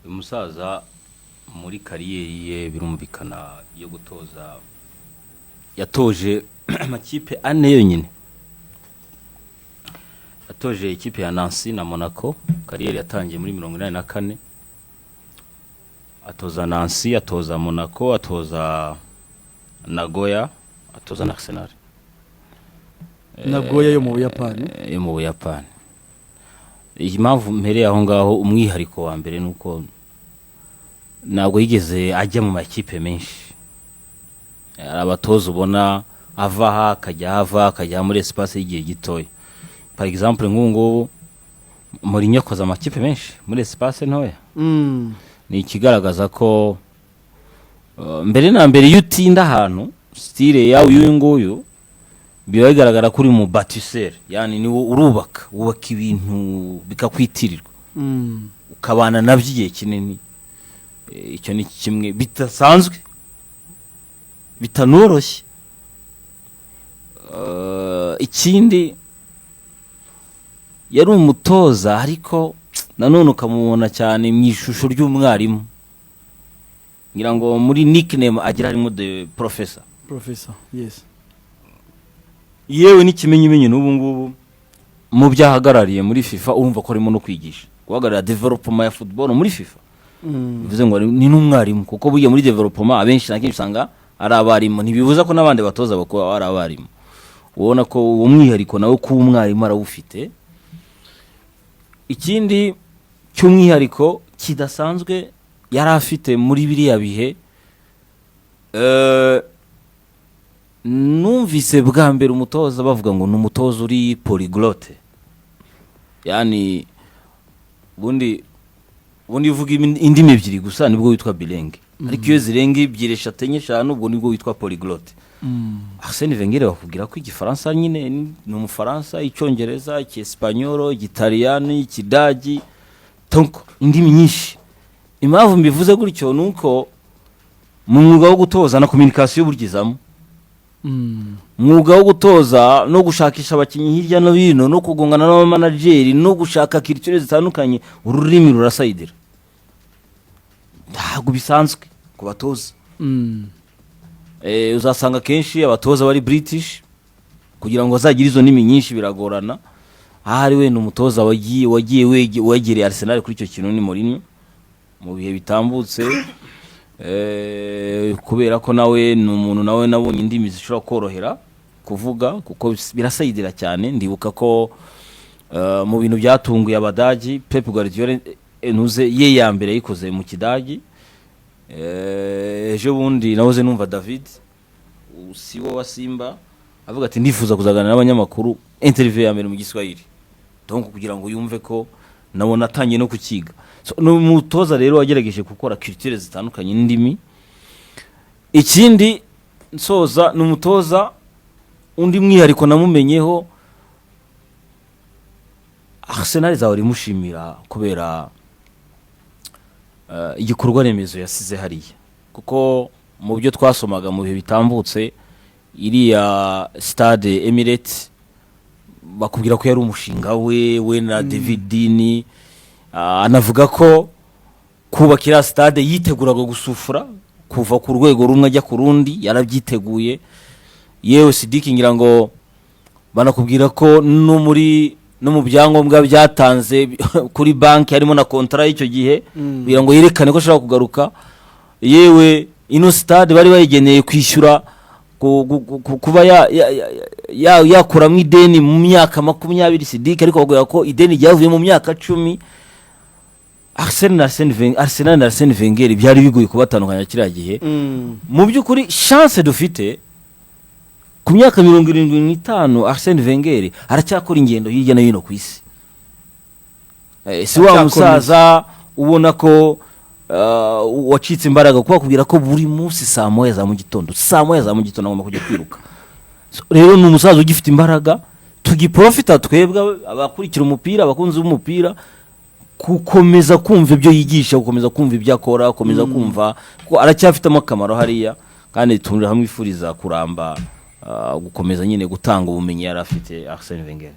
umusaza muri kariyeri ye birumvikana yo gutoza yatoje amakipe ane yonyine. Yatoje ikipe ya Nancy na Monaco, kariyeri yatangiye muri 1984. Atoza Nancy, atoza Monaco, atoza Nagoya, atoza na Arsenal. Nagoya yo mu Buyapani. Yo mu Buyapani. Impamvu mpereye aho ngaho umwihariko wa mbere nuko ntabwo yigeze ajya mu makipe menshi. Abatoza ubona ava akajya muri espace y'igihe gitoya. Par exemple nk'ubu Mourinho akoze amakipe menshi muri espace ntoya. Ni ikigaragaza ko mbere na mbere yutinda ahantu style yawe uyu nguyu biba bigaragara kuri mu bâtisseur, yani ni urubaka ibintu bikakwitirirwa ukabana navyo igihe kinini. Icyo ni kimwe bitasanzwe bitanoroshye. Ikindi yari umutoza ariko nanone ukamubona cyane mu ishusho ry'umwarimu, ngira ngo muri nickname agira harimo de professor, yes. Yewe n'ikimenyimenyi n'ubu ngubu mu byahagarariye muri FIFA urumva ko arimo no kwigisha guhagarara development ya football muri FIFA. Bivuze ngo ni n'umwarimu kuko buye muri development abenshi nakenshi usanga ari abarimu, ntibibuza ko nabandi batoza bakora ari abarimu. Ubona ko umwihariko nawe ku umwarimu arawufite. Ikindi cy'umwihariko kidasanzwe yari afite muri biriya bihe, numvise bwa mbere umutoza bavuga ngo n'umutoza uri polyglotte, yani bundi uvuga indimi ebyiri gusa nibwo witwa bilingue, ariko iyo zirenga 2, 3, 5 ubwo nibwo witwa polyglotte. Arsene Wenger bakubwira ko igifaransa nyine ni umufaransa, icyongereza, icyesipanyolo, igitaliyani, ikidagi, tonko indimi nyinshi. Impamvu mbivuze gutyo nuko mu mwuga wo gutoza na communication burgizamo, mwuga wo gutoza no gushakisha abakinyi hirya no hino no kugongana n'aba manager no gushaka culture zitandukanye, ururimi rurasayidira. Ntabwo bisanzwe ku batoza. Uzasanga kenshi abatoza bari British kugira ngo azagire izo ndimi nyinshi biragorana. Ahari we n'umutoza wagiye wegereye Arsenal kuri icyo kintu ni Mourinho mu bihe bitambutse, kubera ko nawe n'umuntu nawe nabonye indimi zishobora korohera kuvuga kuko birasayidira cyane. Ndibuka ko mu bintu byatunguye abadagi Pep Guardiola nuze ye ya mbere yikoze mu kidagi. Ejo bundi nahoze numva David usiwo wa Simba avuga ati ndifuza kuzaganira n'abanyamakuru interview ya mbere mu Giswahili, donc kugira ngo yumve ko nabona atangiye no kukiga. So n'umutoza rero wagerageje gukora culture zitandukanye indimi. Ikindi nsoza n'umutoza undi mwihariko namumenyeho, Arsenal zawari mushimira kubera igikorwa remezo yasize hariya, kuko mu byo twasomaga mu bihe bitambutse iriya stade Emirates bakubwira ko yari umushinga we na David Dini. Anavuga ko kubakira stade yiteguraga gusufura kuva ku rwego rumwe ajya ku rundi, yarabyiteguye. Yewe Sidiki ngira ngo banakubwira ko no mu byangombwa byatanze kuri banki harimo na contrat y'icyo gihe kugira ngo yerekane ko ashaka kugaruka. Yewe ino stade bari bayigeneye kwishyura kuba yakuramo ideni mu myaka 20 Sidiki, ariko bavuga ko ideni ryavuye mu myaka 10. Arsenal na Arsene Wenger byari bigoye kubatandukanya kiriya gihe. Mu by'ukuri chance dufite ku myaka 75 Arsene Wenger aracyakora ingendo hirya no hino ku isi. Si wa musaza ubona ko wacitse imbaraga kuba kubwira ko buri munsi saa moya za mu gitondo ngomba kujya kwiruka. Rero ni umusaza ugifite imbaraga, tugiprofita twebwe abakurikira umupira, abakunzi b'umupira, gukomeza kumva ibyo yigisha, gukomeza kumva ibyo akora, gukomeza kumva ko aracyafitemo akamaro hariya, kandi tumuri hamwe ifuriza kuramba, gukomeza nyine gutanga ubumenyi yari afite Arsene Wenger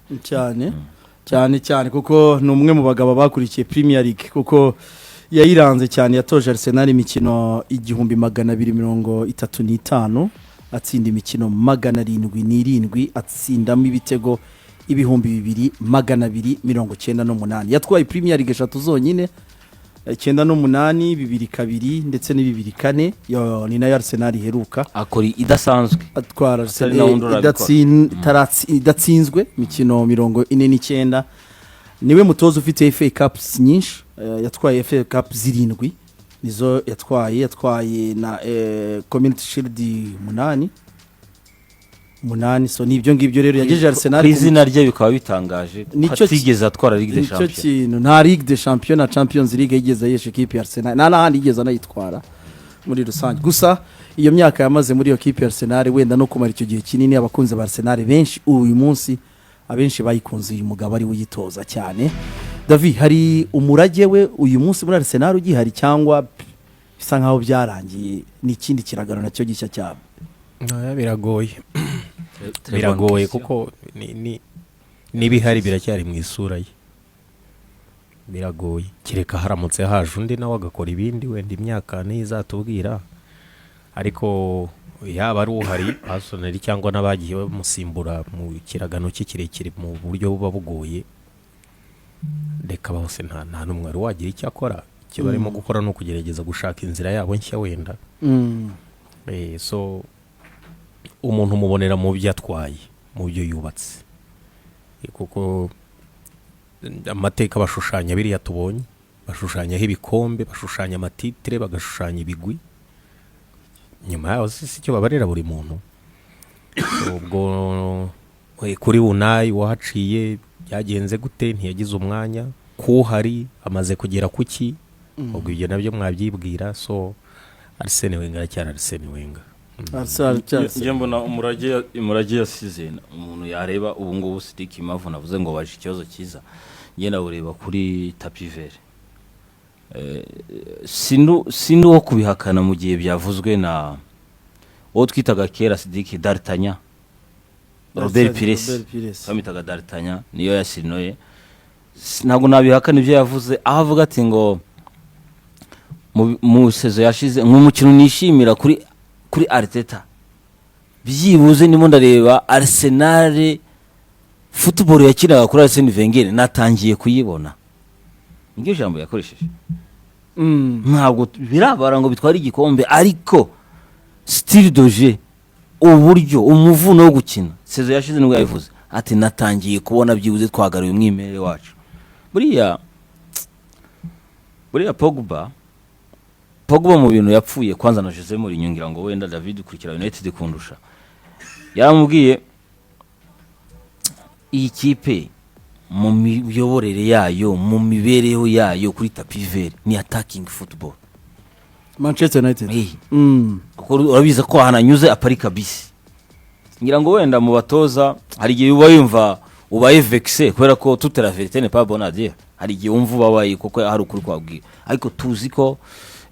cyane kuko ni umwe mu bagabo bakurikiye Premier League, kuko yayiranze cyane, yatoje Arsenal imikino 1235 atsinda imikino 707 atsindamo ibitego 2298. Yatwaye Premier League 3 zonyine 98, 2002 ndetse n'2004. Ni nayo Arsenal iheruka akora idasanzwe, atwara Arsenal idatsinzwe imikino 49. Niwe mutoza ufite FA Cups nyinshi, yatwaye FA Cup 7 nizo yatwaye na Community Shield 8. So nibyo ngibyo rero yagejeje Arsenal ku izina rye bikaba bitangaje, atigeze atwara Ligue des Champions. Nicyo kintu, nta Ligue des Champions na Champions League yigeze yesha equipe ya Arsenal, nta handi yigeze anayitwara muri rusange. Gusa iyo myaka yamaze muri iyo equipe ya Arsenal, wenda no kumara icyo gihe kinini, abakunze ba Arsenal benshi uyu munsi abenshi bayikunze uyu mugabo ari uyitoza cyane. David, hari umurage we uyu munsi muri Arsenal ugihari cyangwa bisa nkaho byarangiye n'ikindi kiragano nacyo gishya cyabo? Biragoye kuko n'ibihari biracyari mu isura ye, biragoye. Kireka haramutse haje undi nawe agakora ibindi, wenda imyaka ntizatubwira, ariko yaba ari uhari Arsenal cyangwa n'abagiye bamusimbura mu kiragano kirekire mu buryo buba bugoye, reka bose nta n'umwe wari wagira icyo akora. Icyo barimo gukora ni ukugerageza gushaka inzira yabo nshya wenda. So umuntu mubonera mu byo atwaye, mu byo yubatse, kuko amateka bashushanya biriya tubonye, bashushanyaho ibikombe, bashushanya amatitire, bagashushanya ibigwi, nyuma yaho si cyo babarira buri muntu. Ubwo kuri Unai wahaciye byagenze gute, ntiyagize umwanya, kuhari amaze kugera kuki, ubwo ibyo nabyo mwabyibwira. So Arsene Wenger cyane, Arsene Wenger njye mbona umurage yasize umuntu yareba ubu ngubu. Sidiki Mavu navuze ngo waje ikibazo cyiza, njye nawureba kuri tapi vert. Sindu wo kubihakana mu gihe byavuzwe na uwo twitaga kera Sidiki D'Artagnan, Robert Pires bamitaga D'Artagnan, niyo yasinoye. Ntabwo nabihakana ibyo yavuze, aho avuga ati ngo mu sezo yashize nk'umukino nishimira kuri Arteta, byibuze ndimo ndareba Arsenal football yakinaga kuri Arsene Wenger natangiye kuyibona. Ngiyo jambo yakoresheje. Ntabwo birabara ngo bitwara igikombe, ariko style de jeu, uburyo umuvuno wo gukina sezo yashize nubwo yavuze ati natangiye kubona byibuze twagaruye umwimerere wacu. Buriya Pogba mu bintu yapfuye kwanza na Jose Mourinho, ngira ngo wenda David ukurikira United kundusha, yaramubwiye iyi kipe mu miyoborere yayo, mu mibereho yayo kuri tapi vert ni attacking football. Manchester United kuko urabiza ko ahananyuze aparika bisi. Ngira ngo wenda mu batoza hari igihe uba yumva ubaye vexé kubera ko toute la vérité n'est pas bonne à dire, hari igihe umva babaye kuko hari ukuri kwabwiye, ariko tuzi ko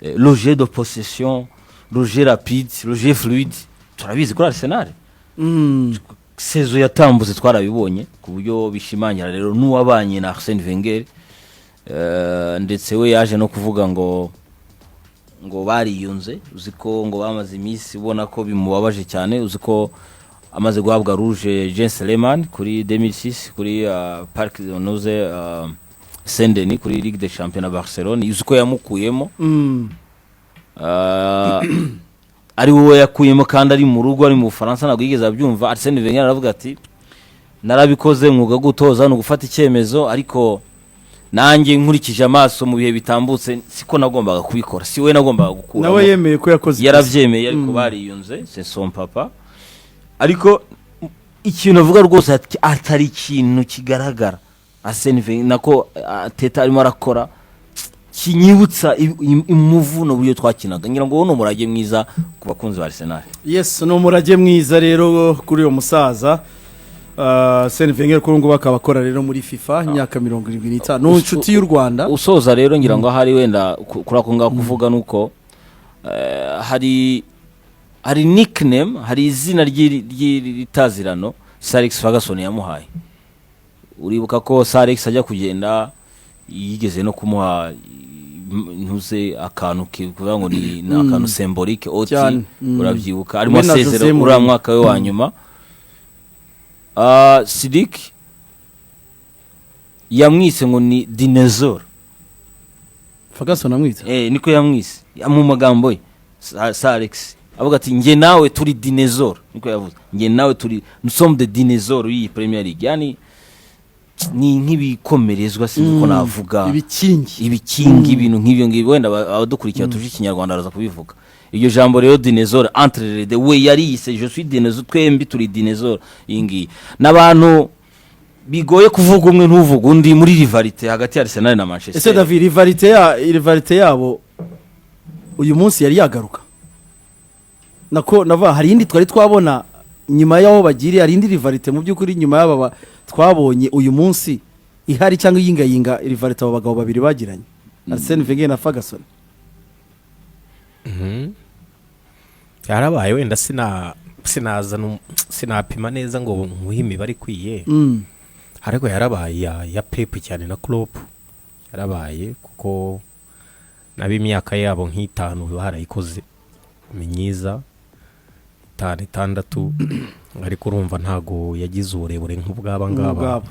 le jeu de possession, le jeu rapide, le jeu fluide turabizi kuri Arsenal. Sezo yatambuze twarabibonye ku buryo bishimangira rero n'uwabanye na Arsene Wenger, ndetse we yaje no kuvuga ngo bariyunze, uziko ngo bamaze iminsi ubona ko bimubabaje cyane, uziko amaze guhabwa rouge Jens Lehmann kuri 2006 kuri Parc des Princes Saint-Denis kuri Ligue des Champions Barcelone, uziko yamukuyemo ari wowe yakuyemo kandi ari mu rugo, ari mu Faransa, ntabwo yigeze abyumva. Arsene Wenger aravuga ati narabikoze mwuga gutoza no gufata icyemezo, ariko nanjye nkurikije amaso mu bihe bitambutse siko nagombaga kubikora, si we nagombaga gukura. Nawe yemeye ko yakoze, yaravyemeye, ariko bariyunze, c'est son papa. Ariko ikintu avuga rwose atari ikintu kigaragara Arsene Wenger nako Teta arimo arakora kinyibutsa imuvuno buryo twakinaga. Ngira ngo wono murage mwiza ku bakunzi ba Arsenal. Yes, no murage mwiza rero kuri uyo musaza Arsene Wenger ko ngo bakabakora rero muri FIFA imyaka 75 no inshuti y'u Rwanda. Usoza rero ngira ngo hari wenda kurako nga kuvuga nuko hari nickname, hari izina ry'itazirano Sir Alex Ferguson yamuhaye. Uribuka ko Sir Alex ajya kugenda yigeze no kumuha ntuze akantu kuvuga ngo ni akantu symbolique oti urabyibuka arimo We na Jose asezera Mourinho. uriya mwaka we wa nyuma Sidiki yamwise ngo ni dinosaur Ferguson amwita niko yamwise mu magambo ye Sir Alex avuga ati nge nawe turi dinosaur niko yavuze nge nawe turi nous sommes des dinosaures iyi Premier League yani ni nk'ibikomerezwa sinzi ko navuga ibikingi ibintu nk'ibyo ngibyo wenda abadukurikira tuje ikinyarwanda araza kubivuga iryo jambo rero dinosaur entre les deux we yari yise je suis dinosaure twembi turi dinosaur ingi n'abantu bigoye kuvuga umwe ntuvuga undi muri rivalite hagati ya Arsenal na Manchester. Ese David rivalite yabo uyu munsi yari yagaruka nako nava hari indi twari twabona nyuma yaho bagiriye hari indi rivalite mu by'ukuri nyuma y'aba twabonye uyu munsi ihari cyangwa yingayinga rivalite abo bagabo babiri bagiranye Arsene Wenger na Ferguson. Yarabaye wenda sinapima neza ngo muhimi bari kwiye ariko yarabaye ya Pep cyane na Klopp yarabaye kuko nabi imyaka yabo nk'itanu barayikoze myiza 5-6 ariko urumva ntago yagize uburebure nk'ubwaba ngaba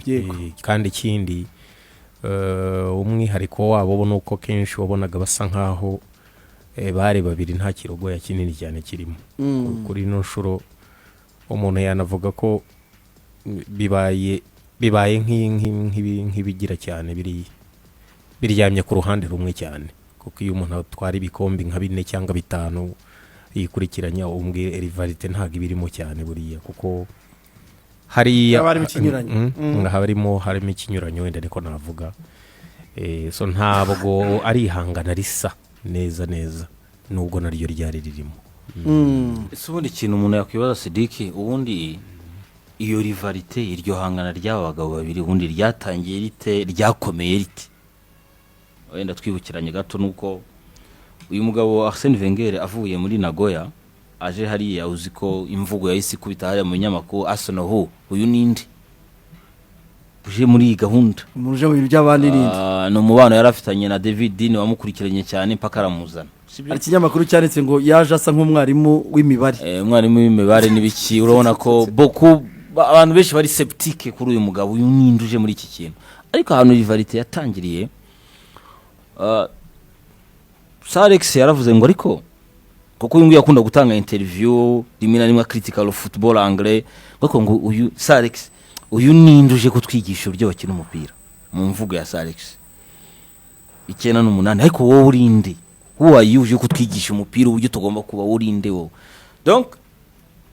kandi ikindi umwihariko wabo bo nuko kenshi wabonaga basa nkaho bari babiri nta kirogoya kinini cyane kirimo kuri no nshuro umuntu yanavuga ko bibaye nk'ibigira cyane biryamye ku ruhande rumwe cyane kuko iyo umuntu atwara ibikombe nka 4 cyangwa 5 yikurikiranya umbwe rivalite ntago ibirimo cyane buriya kuko hari harimo ikinyuranyo wenda niko navuga so ntabwo ari ihangana risa neza nubwo naryo ryari ririmo ese ubundi ikintu umuntu yakwibaza Sidiki ubundi iyo rivalite iryo hangana ry'aba bagabo babiri ubundi ryatangiye rite ryakomeye rite wenda twibukiranye gato nuko uyu mugabo Arsene Wenger avuye muri Nagoya aje hariya uzi ko imvugo yahise kubita hariya mu nyamakuru Arsenal ho uyu nindi uje muri gahunda muje mu by'abandi nindi no mubano yarafitanye na David Dean wamukurikiranye cyane mpaka aramuzana ari ikinyamakuru cyanditse ngo yaje asa nk'umwarimu w'imibare umwarimu w'imibare n'ibiki urabona ko abantu benshi bari sceptique kuri uyu mugabo uyu nindi uje muri iki kintu ariko ahantu rivalite yatangiriye Sir Alex yaravuze ngo ariko kuko uyu nguyu yakunda gutanga interview rimwe na rimwe critical football anglais ngo uyu Sir Alex uyu ninduje kutwigisha uburyo bakina umupira mu mvugo ya Sir Alex 9-8 ariko wowe urinde wowe yuje kutwigisha umupira uburyo tugomba kuba urinde wowe donc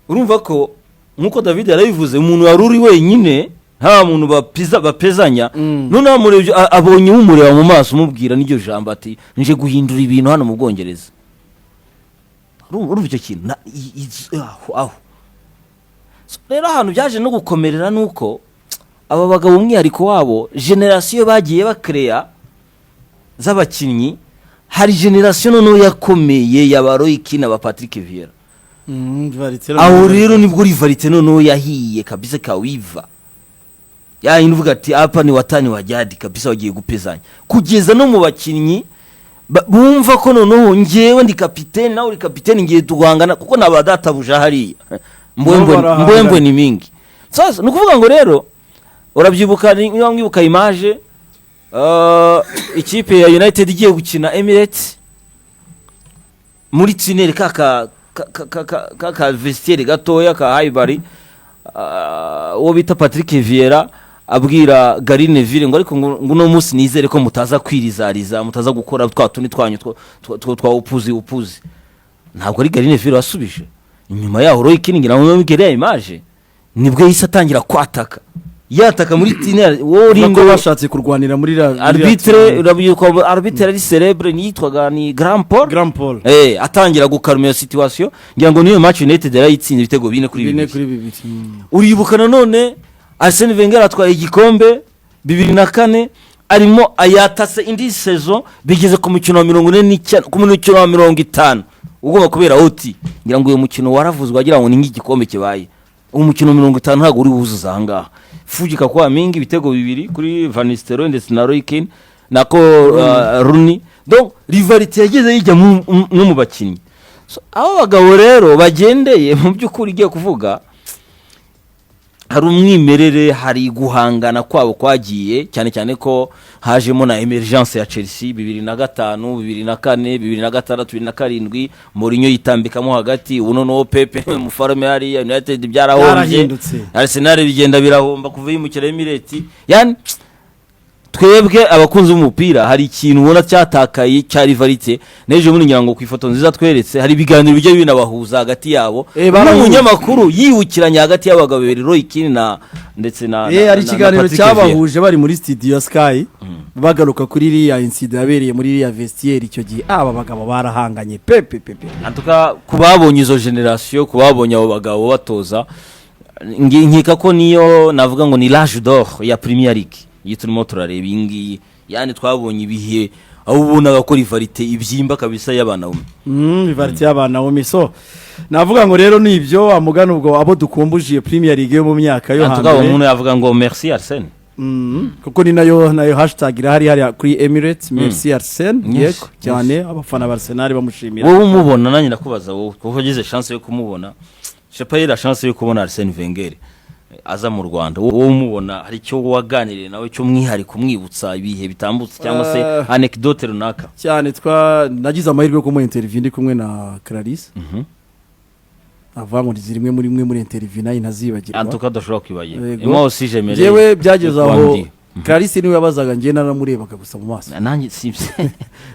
urumva ko nkuko David yarabivuze umuntu waruri wenyine nta muntu bapezanya none amurebye abonye umureba mu maso umubwira n'iryo jambo ati nje guhindura ibintu hano mu Bwongereza urumva icyo kintu aho rero ahantu byaje no gukomerera nuko aba bagabo umwihariko wabo generation bagiye bakreya z'abakinnyi hari generation noneho yakomeye y'abaroyiki na ba Patrick Vieira aho rero nibwo rivalite noneho yahiye kabisa kawiva uvuga ati apa ni watani wajyadi kabisa wagiye gupezanya kugeza no mu bakinnyi bumva ko noneho ngewe ndi kapiteni nawe uri kapiteni ngiye tugangana kuko nabadatabuja hariya mbwembwe ni mingi sasa nukuvuga ngo rero urabyibuka niba mwibuka image ikipe ya United igiye gukina Emirates muri tunnel kaka vestiaire gatoya ka Highbury uwo bita Patrick Vieira abwira Gary Neville ngo ariko ngo no munsi nizere ko mutaza kwirizariza mutaza gukora twatundi twanyu twa upuzi ntabwo ari Gary Neville wasubije inyuma yaho Roy Keane ngira ngo mugere image nibwo yise atangira kwataka yataka muri tunnel wo ringo bashatse kurwanira muri arbitre urabiyuko arbitre ari celebre nitwaga ni Grand Paul atangira gukarumya situation ngira ngo niyo match United yarayitsinze ibitego 4 kuri 2 uribukana none Arsene Wenger atwaye igikombe 2004 arimo ayatase indi saison bigeze ku mukino wa 49 ku mukino wa 50 ugomba kubera oti ngira ngo uyu mukino waravuzwa agira ngo ni nk'igikombe kibaye umukino 50 ntago uri wuzuza ahangaha fugika kwa mingi ibitego 2 kuri Van Nistelrooy ndetse na Roy Keane nako Rooney donc rivalite yageze yijya no mu bakinnyi. So, abo bagabo rero bagendeye mu by'ukuri igiye kuvuga hari umwimerere, hari guhangana kwabo kwagiye cyane cyane ko hajemo na emergence ya Chelsea 2005 2004 2006 2007 Mourinho yitambikamo hagati uno no Pepe mu farme hari United byarahombye, Arsenal bigenda birahomba kuva yimukira Emirates. Yani twebwe abakunzi b'umupira hari ikintu ubona cyatakaye cya rivalite. Neje muri nyango ku ifoto nziza tweretse hari ibiganiro bijye binabahuza hagati yabo n'umunyamakuru yibukiranya hagati y'abagabo babiri Roy Keane na ndetse na hari ikiganiro cyabahuje bari muri studio Sky bagaruka kuri iriya incident yabereye muri iriya vestiaire icyo gihe aba bagabo barahanganye pepe antuka kubabonye izo generation, kubabonye abo bagabo batoza nkika ko niyo navuga ngo ni l'âge d'or ya Premier League yiturimo turareba ingi. Yani twabonye ibihe aho ubonaga ko rivalite ibyimba kabisa y'abana rivalite y'abana so navuga ngo rero nibyo amugana ubwo abo dukumbujiye Premier League yo mu myaka yo hambere. Antuka umuntu yavuga ngo merci Arsene kuko ni nayo hashtag irahari kuri Emirates merci Arsene. Yego cyane abafana ba Arsenal bamushimira. Wowe umubona nanjye ndakubaza wowe kuko ugize chance yo kumubona, je pas eu la chance yo kubona Arsene Wenger aza mu Rwanda. Wowe umubona hari cyo waganiriye nawe cyo mwihari kumwibutsa ibihe bitambutse cyangwa se anecdote runaka? Cyane nagize amahirwe yo kumuha interview ndi kumwe na Clarisse avango rimwe muri interview nayo ntazibagirwa. Antuka doshobora kwibagira moi aussi j'aimerais. Yewe byageze aho Clarisse niwe yabazaga ngiye naramurebaga gusa mu maso. Nanjye sibye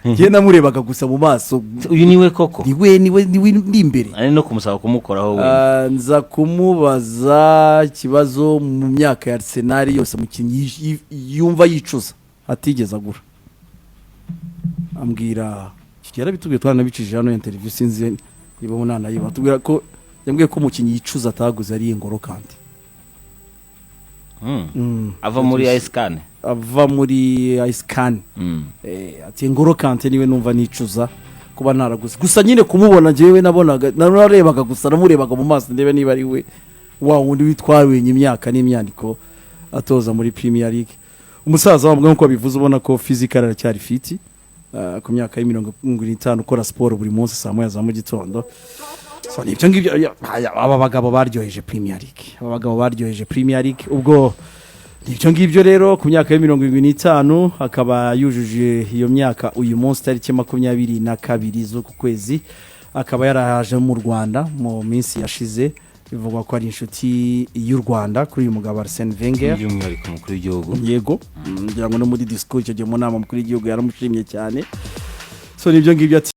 ngiye namurebaga gusa mu maso. Uyu niwe koko niwe ndi imbere ari no kumusaba kumukoraho we. Nza kumubaza kibazo mu myaka ya Arsenal yose mukinnyi yumva yicuza atigeze agura. Ambwira kigera bitubwiye twanabicishije hano interview sinzi niba munana yiba tubwira ko yambwiye ko umukinnyi yicuza ataguze ari N'Golo Kante. Ava muri Icecan ati N'Golo Kante niwe numva nicuza kuba naraguze gusa nyine kumubona jewe nabonaga nararebaga gusa namurebaga mu maso ndebe niba ari we wa wundi witwawenye imyaka n'imyandiko atoza muri Premier League. Umusaza wambwe nko bivuze ubona ko physical aracyari fit ku myaka ya 50 ukora sport buri munsi saa moya za mu gitondo. So nibyo ngibyo aba bagabo baryoheje Premier League ubwo nibyo ngibyo rero ku myaka ya 75 akaba yujuje iyo myaka uyu munsi tariki 22 zo ku kwezi akaba yarahaje mu Rwanda mu minsi yashize. Bivugwa ko ari inshuti y'u Rwanda kuri uyu mugabo Arsene Wenger by'umwihariko mukuru w'igihugu. Yego ngira ngo no muri discours cyo mu nama mukuru w'igihugu yaramushimye cyane. So nibyo ngibyo